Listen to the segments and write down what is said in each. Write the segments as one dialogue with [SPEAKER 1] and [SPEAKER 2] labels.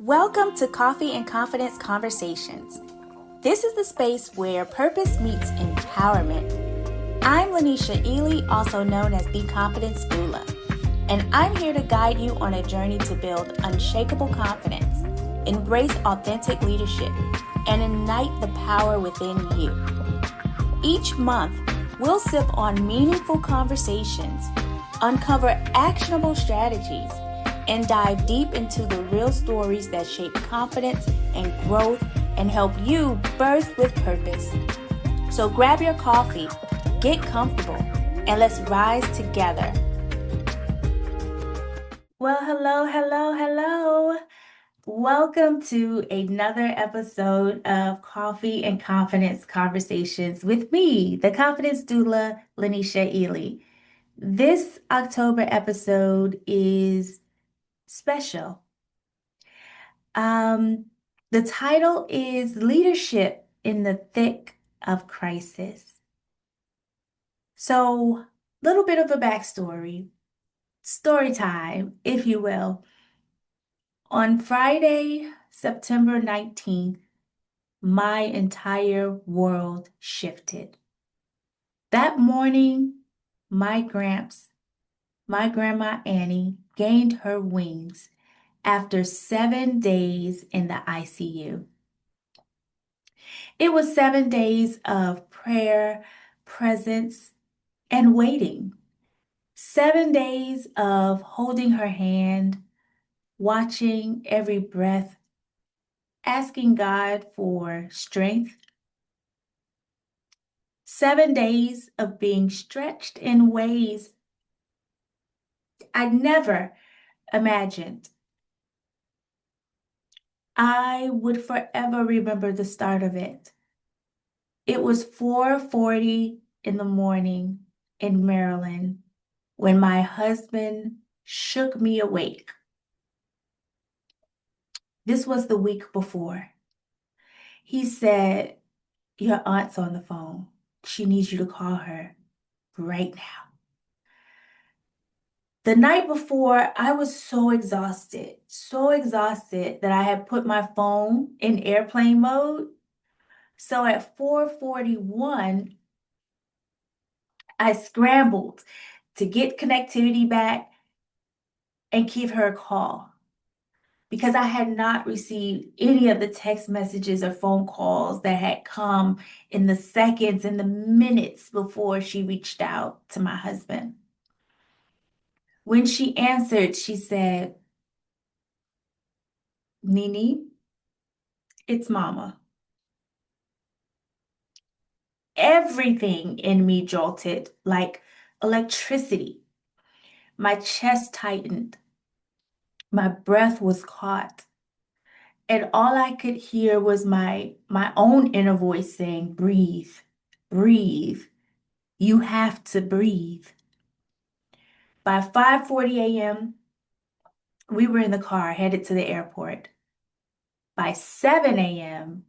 [SPEAKER 1] Welcome to Coffee and Confidence Conversations. This is the space where purpose meets empowerment. I'm Lynnecia S, also known as the Confidence Doula, and I'm here to guide you on a journey to build unshakable confidence, embrace authentic leadership, and ignite the power within you. Each month, we'll sip on meaningful conversations, uncover actionable strategies, and dive deep into the real stories that shape confidence and growth and help you birth with purpose. So grab your coffee, get comfortable, and let's rise together. Well, hello. Welcome to another episode of Coffee and Confidence Conversations with me, the Confidence Doula, Lynnecia S. This October episode is special. The title is Leadership in the Thick of Crisis. So, little bit of a backstory, story time, if you will. On Friday, September 19th, my entire world shifted. That morning, my Gramps, my grandma Annie, gained her wings after 7 days in the ICU. It was 7 days of prayer, presence, and waiting. 7 days of holding her hand, watching every breath, asking God for strength. 7 days of being stretched in ways I'd never imagined. I would forever remember the start of it. It was 4:40 in the morning in Maryland when my husband shook me awake. This was the week before. He said, "Your aunt's on the phone. She needs you to call her right now." The night before, I was so exhausted that I had put my phone in airplane mode. So at 4:41, I scrambled to get connectivity back and give her a call because I had not received any of the text messages or phone calls that had come in the seconds and the minutes before she reached out to my husband. When she answered, she said, "Nene, it's Mama." Everything in me jolted like electricity. My chest tightened. My breath was caught. And all I could hear was my own inner voice saying, "Breathe, breathe. You have to breathe." By 5:40 a.m., we were in the car headed to the airport. By 7 a.m.,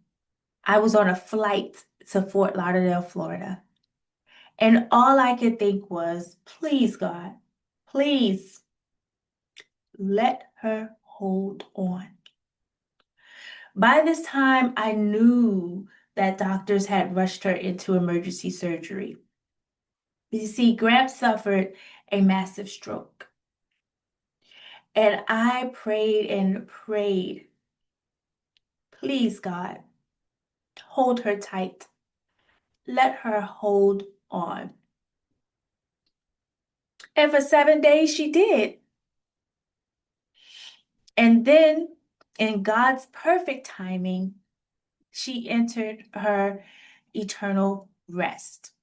[SPEAKER 1] I was on a flight to Fort Lauderdale, Florida. And all I could think was, please, God, please let her hold on. By this time, I knew that doctors had rushed her into emergency surgery. You see, Gramps suffered a massive stroke. And I prayed and prayed, please, God, hold her tight. Let her hold on. And for 7 days, she did. And then, in God's perfect timing, she entered her eternal rest.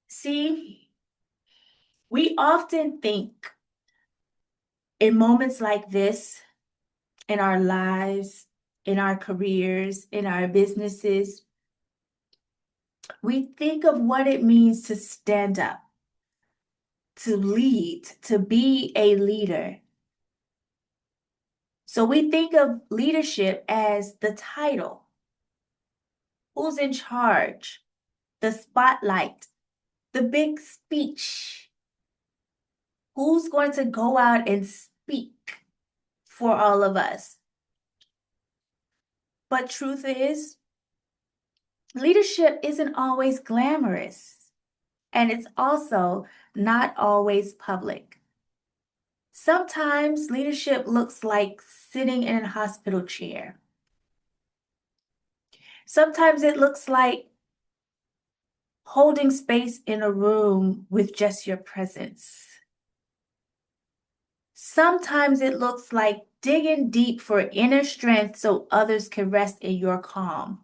[SPEAKER 1] See, we often think in moments like this, in our lives, in our careers, in our businesses, we think of what it means to stand up, to lead, to be a leader. So we think of leadership as the title. Who's in charge? The spotlight, the big speech. Who's going to go out and speak for all of us. But truth is, leadership isn't always glamorous, and it's also not always public. Sometimes leadership looks like sitting in a hospital chair. Sometimes it looks like holding space in a room with just your presence. Sometimes it looks like digging deep for inner strength so others can rest in your calm.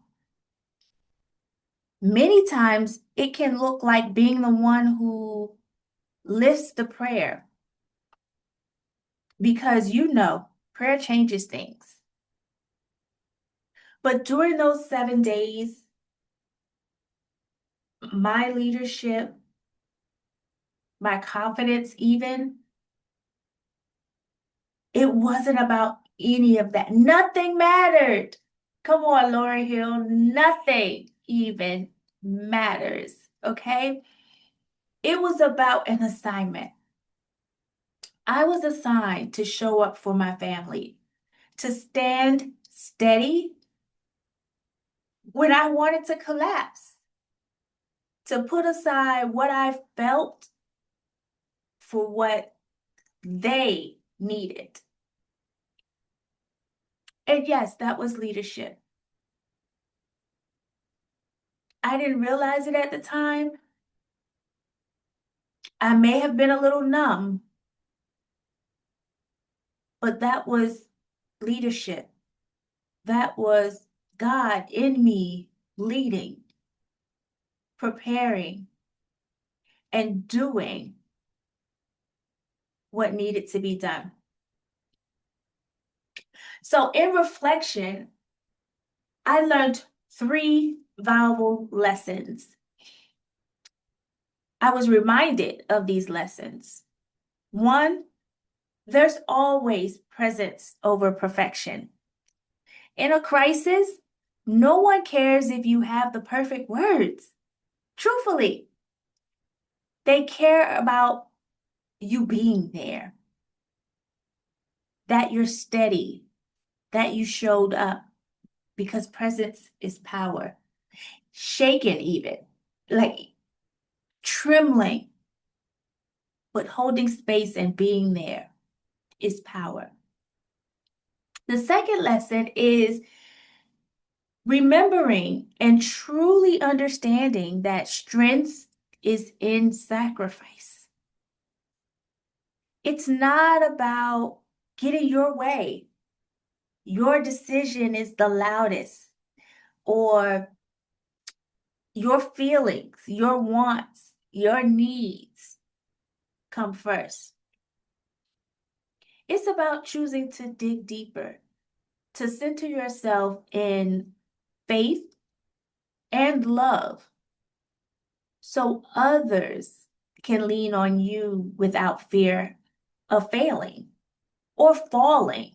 [SPEAKER 1] Many times it can look like being the one who lifts the prayer because prayer changes things. But during those 7 days, my leadership, my confidence even, it wasn't about any of that. Nothing mattered. Come on, Laura Hill, nothing even matters, okay? It was about an assignment. I was assigned to show up for my family, to stand steady when I wanted to collapse, to put aside what I felt for what they needed. And yes, that was leadership. I didn't realize it at the time. I may have been a little numb, but that was leadership. That was God in me leading, preparing, and doing what needed to be done. So in reflection, I learned 3 valuable lessons. I was reminded of these lessons. 1, there's always presence over perfection. In a crisis, no one cares if you have the perfect words. Truthfully, they care about you being there, that you're steady, that you showed up, because presence is power. Shaken even, like trembling, but holding space and being there is power. The second lesson is remembering and truly understanding that strength is in sacrifice. It's not about getting your way. Your decision is the loudest, or your feelings, your wants, your needs come first. It's about choosing to dig deeper, to center yourself in faith and love so others can lean on you without fear of failing or falling.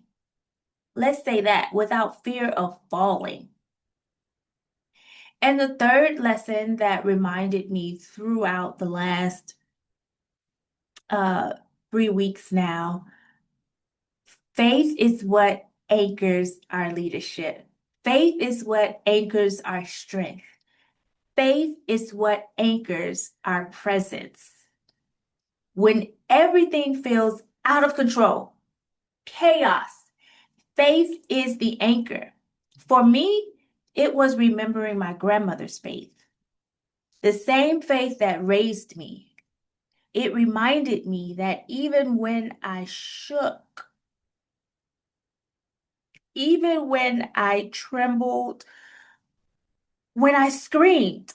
[SPEAKER 1] Let's say that, without fear of falling. And the third lesson that reminded me throughout the last 3 weeks now, faith is what anchors our leadership. Faith is what anchors our strength. Faith is what anchors our presence. When everything feels out of control, chaos, faith is the anchor. For me, it was remembering my grandmother's faith, the same faith that raised me. It reminded me that even when I shook, even when I trembled, when I screamed,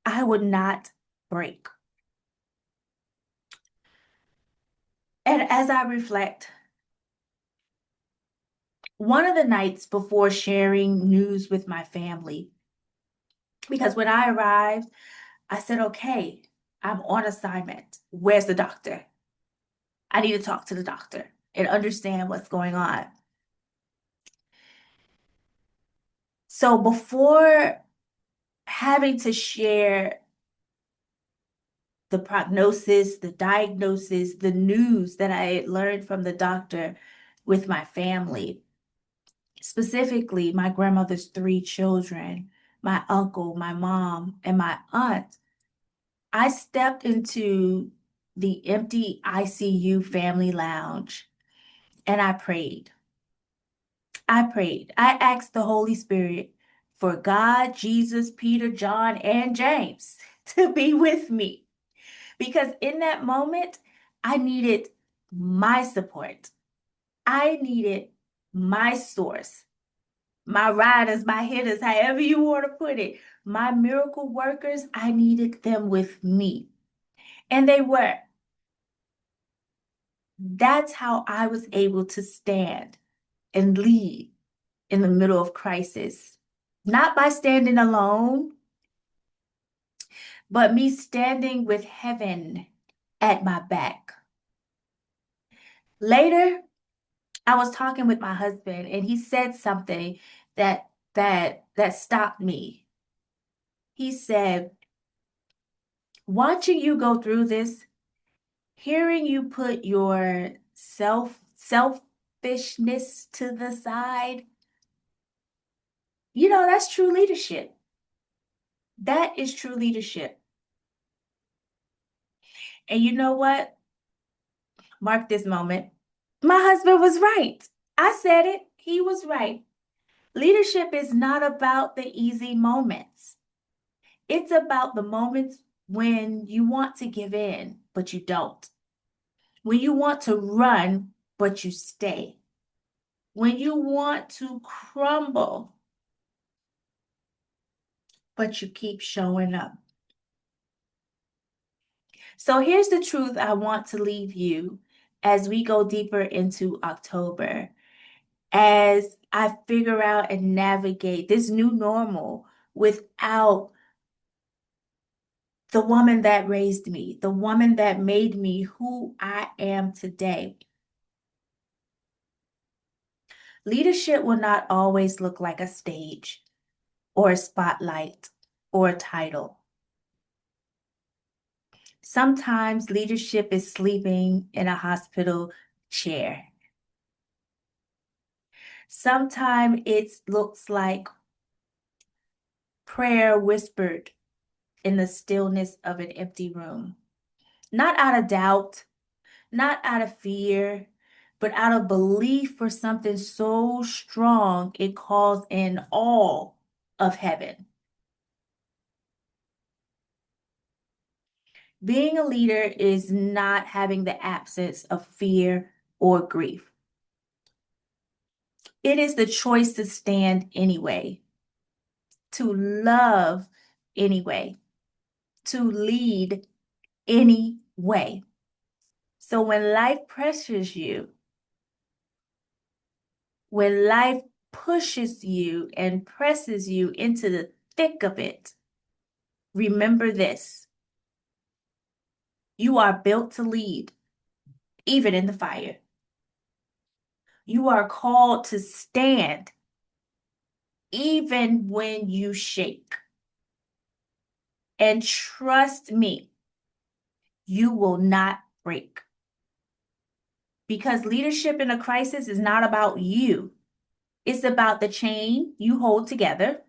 [SPEAKER 1] I would not break. And as I reflect, one of the nights before sharing news with my family, because when I arrived, I said, okay, I'm on assignment. Where's the doctor? I need to talk to the doctor and understand what's going on. So before having to share the prognosis, the diagnosis, the news that I had learned from the doctor, with my family, specifically my grandmother's three children, my uncle, my mom, and my aunt. I stepped into the empty ICU family lounge and I prayed. I prayed. I asked the Holy Spirit for God, Jesus, Peter, John, and James to be with me. Because in that moment, I needed my support. I needed my source, my riders, my hitters, however you want to put it. My miracle workers, I needed them with me. And they were. That's how I was able to stand and lead in the middle of crisis. Not by standing alone, but me standing with heaven at my back. Later, I was talking with my husband and he said something that stopped me. He said, watching you go through this, hearing you put your selfishness to the side, that's true leadership. That is true leadership. And you know what? Mark this moment. My husband was right. I said it. He was right. Leadership is not about the easy moments. It's about the moments when you want to give in, but you don't. When you want to run, but you stay. When you want to crumble, but you keep showing up. So here's the truth I want to leave you as we go deeper into October, as I figure out and navigate this new normal without the woman that raised me, the woman that made me who I am today. Leadership will not always look like a stage or a spotlight or a title. Sometimes leadership is sleeping in a hospital chair. Sometimes it looks like prayer whispered in the stillness of an empty room. Not out of doubt, not out of fear, but out of belief for something so strong it calls in all of heaven. Being a leader is not having the absence of fear or grief. It is the choice to stand anyway, to love anyway, to lead anyway. So when life pressures you, when life pushes you and presses you into the thick of it, remember this: you are built to lead, even in the fire. You are called to stand, even when you shake. And trust me, you will not break. Because leadership in a crisis is not about you. It's about the chain you hold together.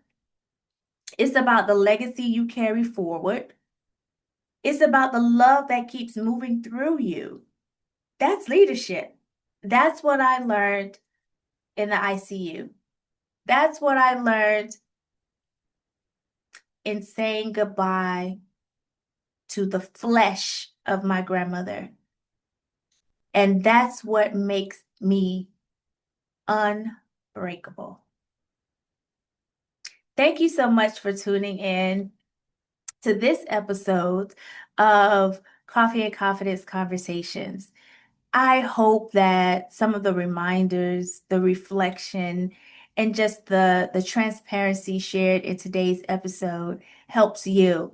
[SPEAKER 1] It's about the legacy you carry forward. It's about the love that keeps moving through you. That's leadership. That's what I learned in the ICU. That's what I learned in saying goodbye to the flesh of my grandmother. And that's what makes me unbreakable. Thank you so much for tuning in to this episode of Coffee and Confidence Conversations. I hope that some of the reminders, the reflection, and just the transparency shared in today's episode helps you.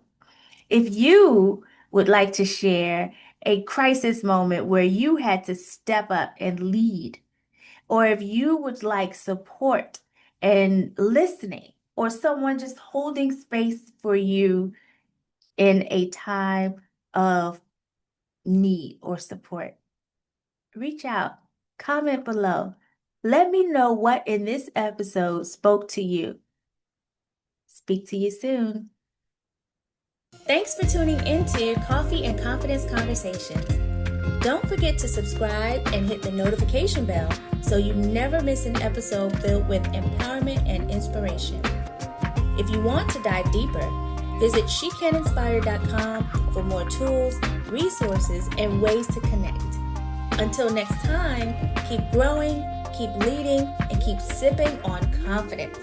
[SPEAKER 1] If you would like to share a crisis moment where you had to step up and lead, or if you would like support and listening, or someone just holding space for you in a time of need or support, reach out. Comment below. Let me know what in this episode spoke to you. Speak to you soon. Thanks for tuning into Coffee and Confidence Conversations. Don't forget to subscribe and hit the notification bell so you never miss an episode filled with empowerment and inspiration. If you want to dive deeper, visit SheCanInspire.com for more tools, resources, and ways to connect. Until next time, keep growing, keep leading, and keep sipping on confidence.